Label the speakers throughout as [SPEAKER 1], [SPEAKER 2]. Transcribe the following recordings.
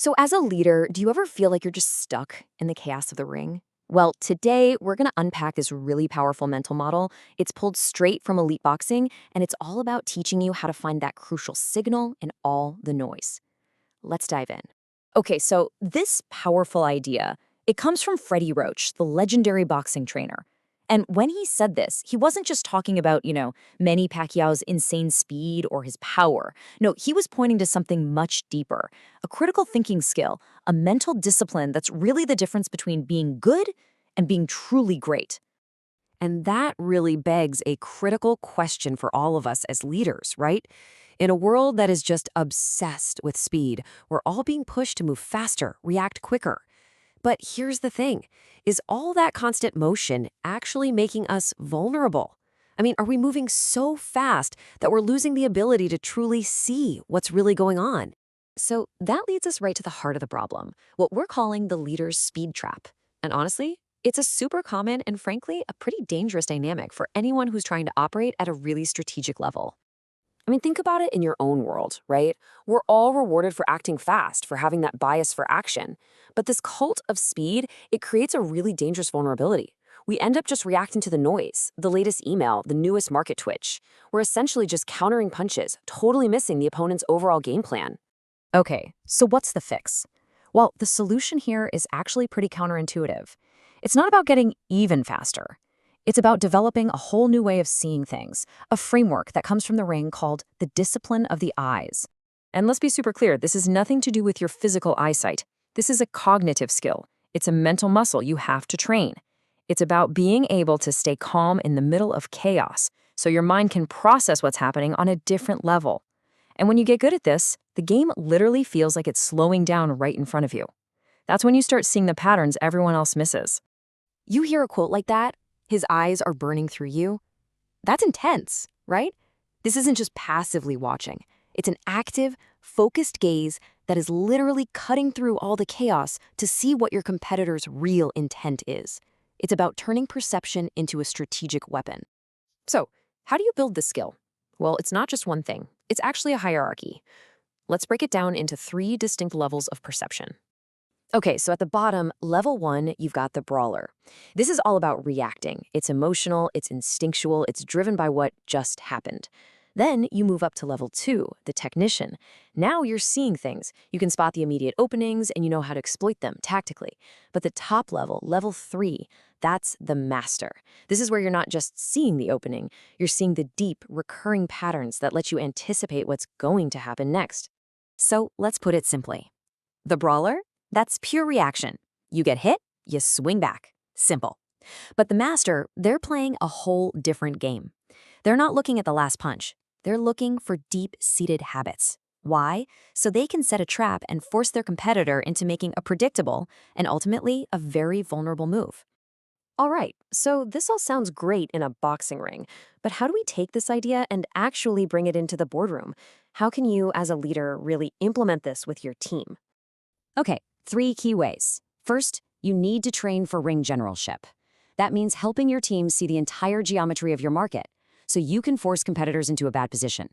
[SPEAKER 1] So, as a leader, do you ever feel like you're just stuck in the chaos of the ring? Well, today we're going to unpack this really powerful mental model. It's pulled straight from elite boxing, and it's all about teaching you how to find that crucial signal in all the noise. Let's dive in. Okay, so this powerful idea, it comes from Freddie Roach, the legendary boxing trainer. And when he said this, he wasn't just talking about, Manny Pacquiao's insane speed or his power. No, he was pointing to something much deeper, a critical thinking skill, a mental discipline that's really the difference between being good and being truly great.
[SPEAKER 2] And that really begs a critical question for all of us as leaders, right? In a world that is just obsessed with speed, we're all being pushed to move faster, react quicker. But here's the thing, is all that constant motion actually making us vulnerable? I mean, are we moving so fast that we're losing the ability to truly see what's really going on?
[SPEAKER 1] So that leads us right to the heart of the problem, what we're calling the leader's speed trap. And honestly, it's a super common and frankly, a pretty dangerous dynamic for anyone who's trying to operate at a really strategic level.
[SPEAKER 2] I mean, think about it in your own world, right? We're all rewarded for acting fast, for having that bias for action. But this cult of speed, it creates a really dangerous vulnerability. We end up just reacting to the noise, the latest email, the newest market twitch. We're essentially just countering punches, totally missing the opponent's overall game plan.
[SPEAKER 1] Okay, so what's the fix? Well, the solution here is actually pretty counterintuitive. It's not about getting even faster. It's about developing a whole new way of seeing things, a framework that comes from the ring called the discipline of the eyes. And let's be super clear, this is nothing to do with your physical eyesight. This is a cognitive skill. It's a mental muscle you have to train. It's about being able to stay calm in the middle of chaos, so your mind can process what's happening on a different level. And when you get good at this, the game literally feels like it's slowing down right in front of you. That's when you start seeing the patterns everyone else misses. You hear a quote like that, his eyes are burning through you. That's intense, right? This isn't just passively watching. It's an active, focused gaze that is literally cutting through all the chaos to see what your competitor's real intent is. It's about turning perception into a strategic weapon. So, how do you build this skill? Well, it's not just one thing. It's actually a hierarchy. Let's break it down into 3 distinct levels of perception. Okay, so at the bottom, level 1, you've got the brawler. This is all about reacting. It's emotional, it's instinctual, it's driven by what just happened. Then you move up to level 2, the technician. Now you're seeing things. You can spot the immediate openings and you know how to exploit them tactically. But the top level, level 3, that's the master. This is where you're not just seeing the opening, you're seeing the deep, recurring patterns that let you anticipate what's going to happen next. So let's put it simply. The brawler? That's pure reaction. You get hit, you swing back. Simple. But the master, they're playing a whole different game. They're not looking at the last punch. They're looking for deep-seated habits. Why? So they can set a trap and force their competitor into making a predictable and ultimately a very vulnerable move. All right, so this all sounds great in a boxing ring, but how do we take this idea and actually bring it into the boardroom? How can you, as a leader, really implement this with your team? Okay, 3 key ways. First, you need to train for ring generalship. That means helping your team see the entire geometry of your market, so you can force competitors into a bad position.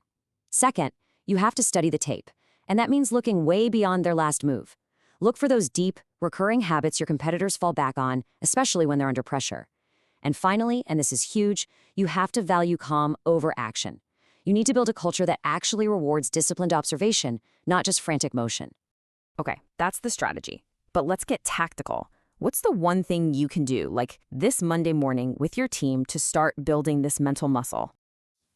[SPEAKER 1] Second, you have to study the tape, and that means looking way beyond their last move. Look for those deep, recurring habits your competitors fall back on, especially when they're under pressure. And finally, and this is huge, you have to value calm over action. You need to build a culture that actually rewards disciplined observation, not just frantic motion. Okay, that's the strategy. But let's get tactical. What's the one thing you can do, like this Monday morning with your team, to start building this mental muscle?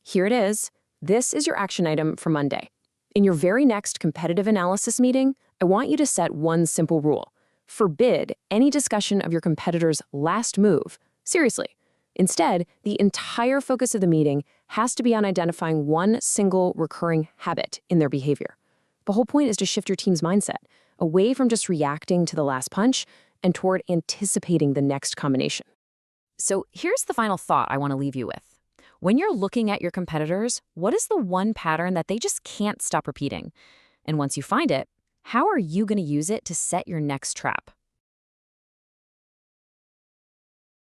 [SPEAKER 1] Here it is. This is your action item for Monday. In your very next competitive analysis meeting, I want you to set one simple rule. Forbid any discussion of your competitor's last move. Seriously. Instead, the entire focus of the meeting has to be on identifying one single recurring habit in their behavior. The whole point is to shift your team's mindset away from just reacting to the last punch and toward anticipating the next combination. So here's the final thought I want to leave you with. When you're looking at your competitors, what is the one pattern that they just can't stop repeating? And once you find it, how are you going to use it to set your next trap?